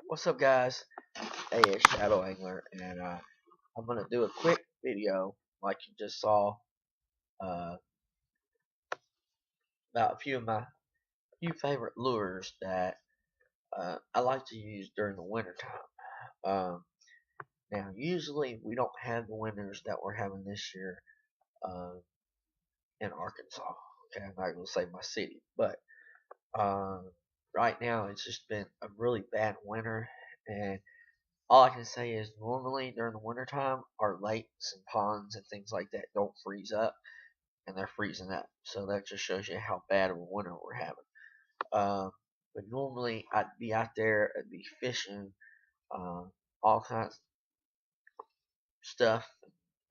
What's up, guys? Hey, it's Shadow Angler, and I'm gonna do a quick video, like you just saw, uh, about a few of my favorite lures that I like to use during the winter time. Now, usually we don't have the winters that we're having this year uh, in Arkansas. Okay, I'm not gonna say my city, but uh, right now it's just been a really bad winter, and all I can say is normally during the wintertime, our lakes and ponds and things like that don't freeze up, and they're freezing up. So that just shows you how bad of a winter we're having. But normally I'd be out there, I'd be fishing, uh, all kinds of stuff,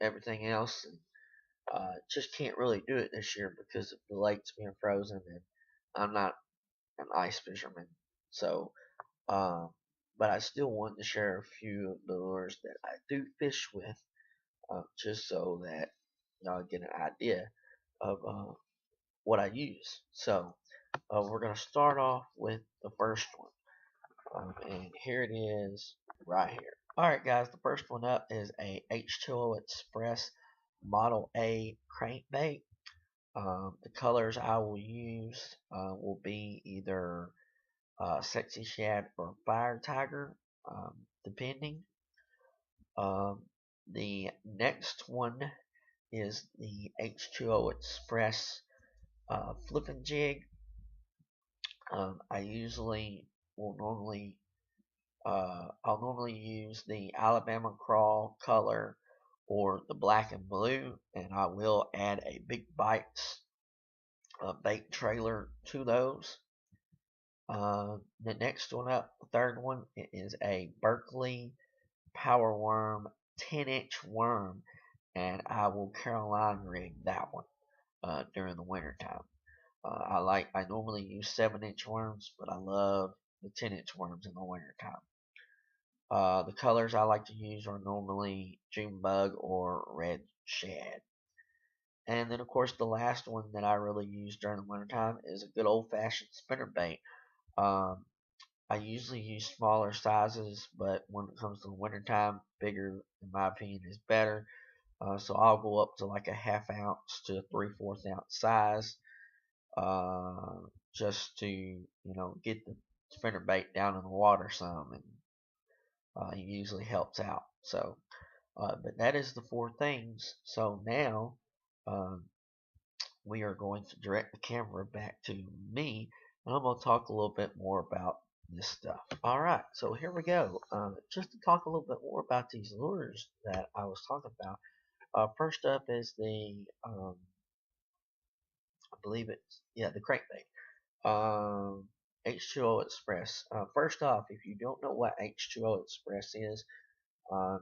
everything else, and just can't really do it this year because of the lakes being frozen, and I'm not an ice fisherman. So, um, but I still want to share a few of the lures that I do fish with, just so that y'all get an idea of what I use. So we're going to start off with the first one. And here it is right here. Alright guys, the first one up is a H2O Express Model A crankbait. The colors I will use will be either Sexy Shad or Fire Tiger, depending. Um, the next one is the H2O Express Flipping Jig. I usually will normally I'll normally use the Alabama Crawl color or the black and blue, and I will add a Big Bites bait trailer to those. The next one up, the third one, is a Berkley Power Worm 10-inch worm, and I will Carolina rig that one during the winter time. I normally use 7-inch worms, but I love the 10-inch worms in the winter time. The colors I like to use are normally June bug or red shad. And then, of course, the last one that I really use during the wintertime is a good old-fashioned spinnerbait. Um, I usually use smaller sizes, but when it comes to the wintertime, bigger, in my opinion, is better. So I'll go up to like a half ounce to a 3/4 ounce size, uh, just to get the spinnerbait down in the water some, and it usually helps out. So, but that is the four things. So now um, we are going to direct the camera back to me, and I'm going to talk a little bit more about this stuff. All right, so here we go. Just to talk a little bit more about these lures that I was talking about. First up is I believe it's the crankbait. H2O Express. First off, if you don't know what H2O Express is, um,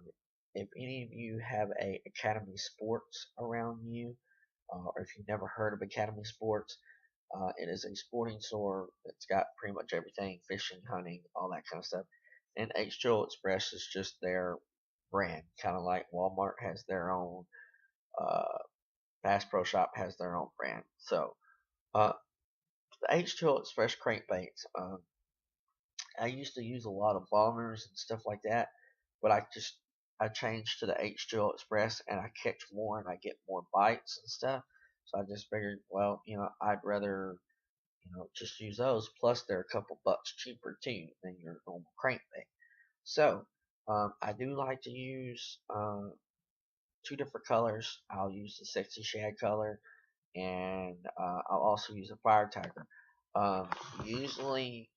if any of you have a Academy Sports around you, or if you've never heard of Academy Sports, it is a sporting store that's got pretty much everything: fishing, hunting, all that kind of stuff. And H2O Express is just their brand, kind of like Walmart has their own, uh, Bass Pro Shop has their own brand. So, uh, the H2O Express crankbaits, I used to use a lot of bombers and stuff like that, but I changed to the H2O Express, and I catch more and I get more bites and stuff. So I just figured, well, I'd rather just use those. Plus, they're a couple bucks cheaper too than your normal crankbait. So I do like to use two different colors. I'll use the Sexy Shad color, and I'll also use a Fire Tiger. Um, Usually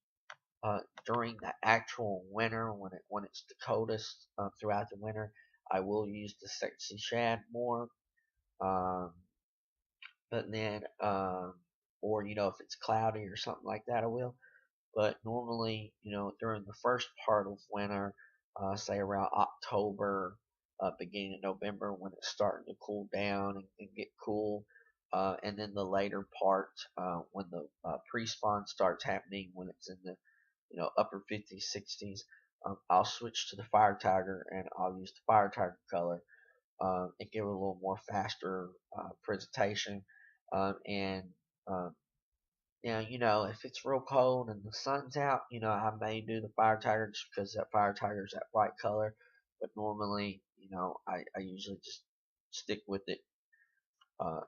during the actual winter, when it's the coldest throughout the winter, I will use the Sexy Shad more. Um, but then, or if it's cloudy or something like that, I will. But normally, during the first part of winter, say around October, beginning of November, when it's starting to cool down and get cool, and then the later part, when the pre-spawn starts happening, when it's in the upper 50s, 60s, I'll switch to the Fire Tiger, and I'll use the Fire Tiger color, and give it a little more faster presentation, and um, Now, if it's real cold and the sun's out, I may do the fire tiger just because that fire tiger is that bright color. But normally, I usually just stick with it uh,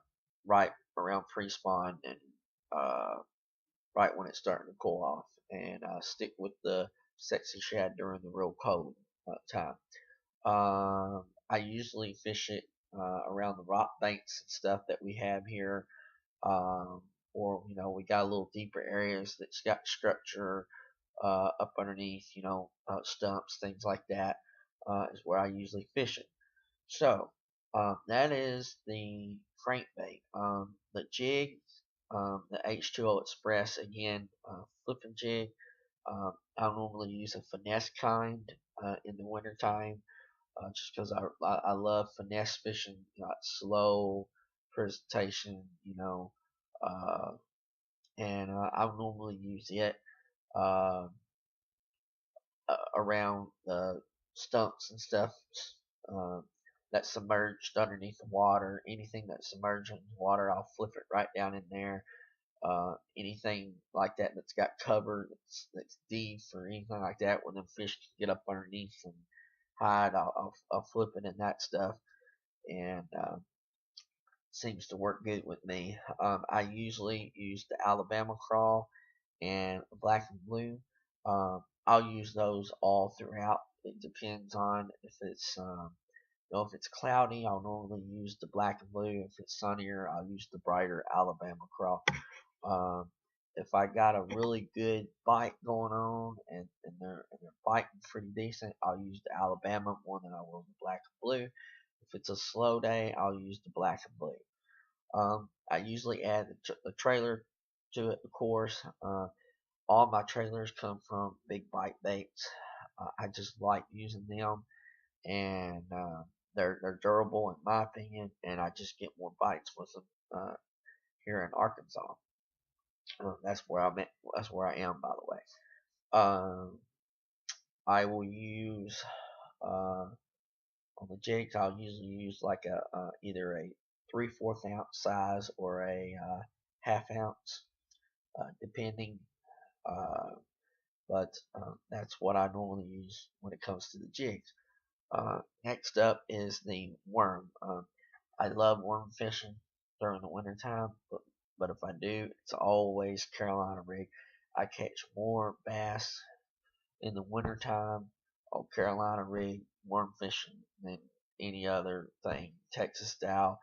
right around pre-spawn and uh, right when it's starting to cool off, and stick with the sexy shad during the real cold time. I usually fish it around the rock banks and stuff that we have here, um, or we got a little deeper areas that's got structure up underneath, stumps, things like that, is where I usually fish it. So that is the crankbait. The jig, the H2O Express, again, flipping jig. I normally use a finesse kind in the wintertime, just because I love finesse fishing, slow presentation, uh, and I normally use it uh, around the stumps and stuff uh, that's submerged underneath the water. Anything that's submerged in water, I'll flip it right down in there. Anything like that that's got cover, that's deep or anything like that, where them fish can get up underneath and hide, I'll flip it in that stuff, and seems to work good with me. I usually use the Alabama crawl and black and blue. I'll use those all throughout. It depends on if it's if it's cloudy, I'll normally use the black and blue. If it's sunnier, I'll use the brighter Alabama crawl. Um, if I got a really good bite going on and they're biting pretty decent, I'll use the Alabama more than I will the black and blue. If it's a slow day, I'll use the black and blue. I usually add the trailer to it, of course. All my trailers come from Big Bite Baits. I just like using them, and they're durable in my opinion, and I just get more bites with them here in Arkansas. That's where I'm at. That's where I am, by the way. Um, I will use on the jigs. I'll usually use like a either a 3/4 ounce size or a half ounce, depending. Uh, but that's what I normally use when it comes to the jigs. Next up is the worm. I love worm fishing during the wintertime, but if I do, it's always Carolina rig. I catch more bass in the wintertime on Carolina rig worm fishing than any other thing. Texas style.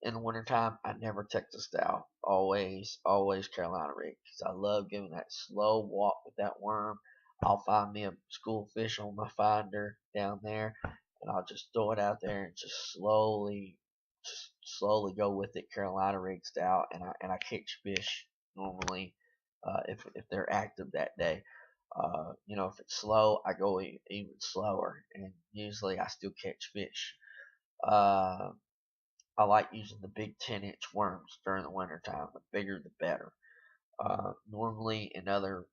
In the wintertime, I never Texas style. Always Carolina rig. Because I love giving that slow walk with that worm. I'll find me a school fish on my finder down there, and I'll just throw it out there and just slowly go with it Carolina rig style, and I catch fish normally if they're active that day. If it's slow, I go even slower, and usually I still catch fish. Uh, I like using the big 10-inch worms during the winter time. The bigger, the better. Normally, in other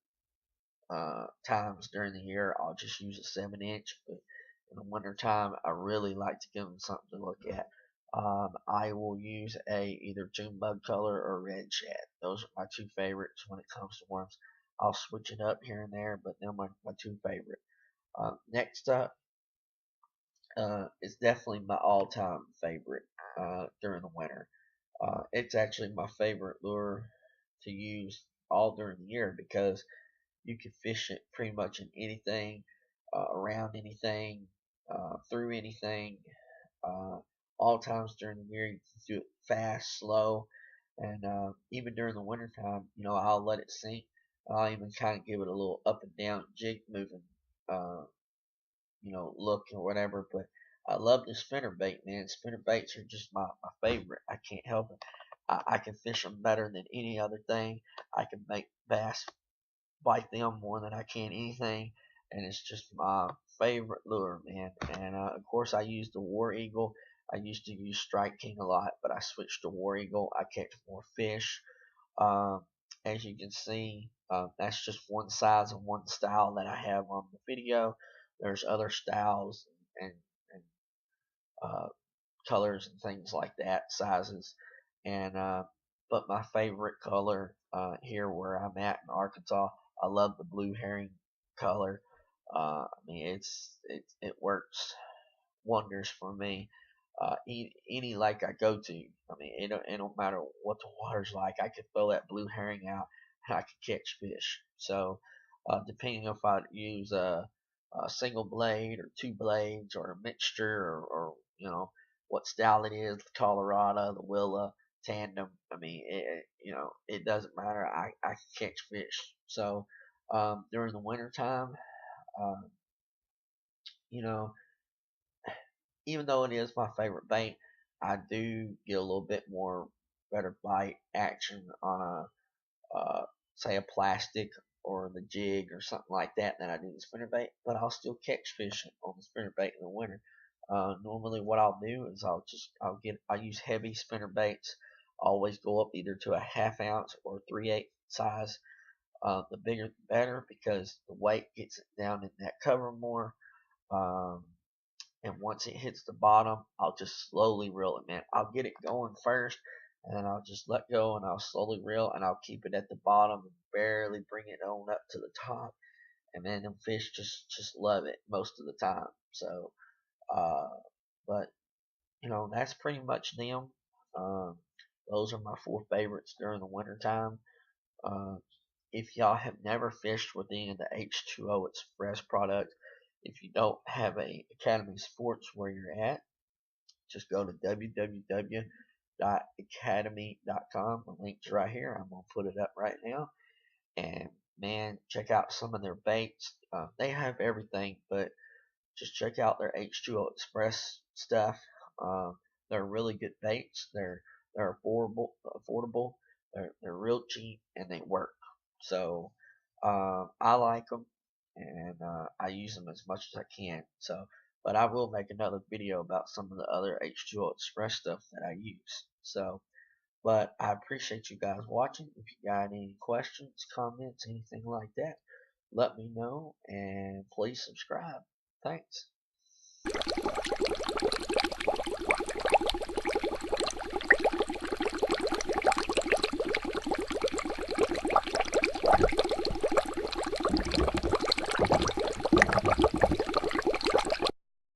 times during the year, I'll just use a 7-inch, but in the winter time, I really like to give them something to look at. I will use a either June bug color or red shad. Those are my two favorites when it comes to worms. I'll switch it up here and there, but they're my two favorite. Next up is definitely my all-time favorite during the winter. It's actually my favorite lure to use all during the year because you can fish it pretty much in anything, around anything, through anything, uh, all times during the year. You can do it fast, slow, and even during the winter time, I'll let it sink. I'll even kind of give it a little up and down jig moving, uh, look or whatever. But I love the spinner bait, man. Spinner baits are just my favorite. I can't help it. I can fish them better than any other thing. I can make bass bite them more than I can anything, and it's just my favorite lure, man. And of course, I use the War Eagle. I used to use Strike King a lot, but I switched to War Eagle. I catch more fish. Um, as you can see, that's just one size and one style that I have on the video. There's other styles and uh, colors and things like that, sizes, and but my favorite color here where I'm at in Arkansas. I love the blue herring color. I mean, it works wonders for me. Any lake I go to, I mean, it don't matter what the water's like. I could throw that blue herring out and I could catch fish. So, depending if I use a single blade or two blades or a mixture or what style it is, the Colorado, the Willa, tandem. I mean, it doesn't matter. I can catch fish. So, during the winter time, um, you know, even though it is my favorite bait, I do get a little bit more better bite action on say a plastic or the jig or something like that than I do the spinner bait. But I'll still catch fish on the spinner bait in the winter. Normally, what I'll do is I'll use heavy spinner baits. I always go up either to a half ounce or 3/8 size. The bigger the better because the weight gets it down in that cover more. Um, and once it hits the bottom, I'll just slowly reel it, man. I'll get it going first, and then I'll just let go, and I'll slowly reel, and I'll keep it at the bottom and barely bring it on up to the top. And man, them fish just love it most of the time. So, uh, but that's pretty much them. Um, those are my four favorites during the winter time. Uh, if y'all have never fished with any of the H2O Express product, if you don't have a Academy Sports where you're at, just go to www.academy.com. The link's right here. I'm going to put it up right now. And man, check out some of their baits. They have everything, but just check out their H2O Express stuff. They're really good baits. They're affordable. They're real cheap and they work. So I like them and I use them as much as I can. So, but I will make another video about some of the other H2O Express stuff that I use. So, but I appreciate you guys watching. If you got any questions, comments, anything like that, let me know and please subscribe. Thanks.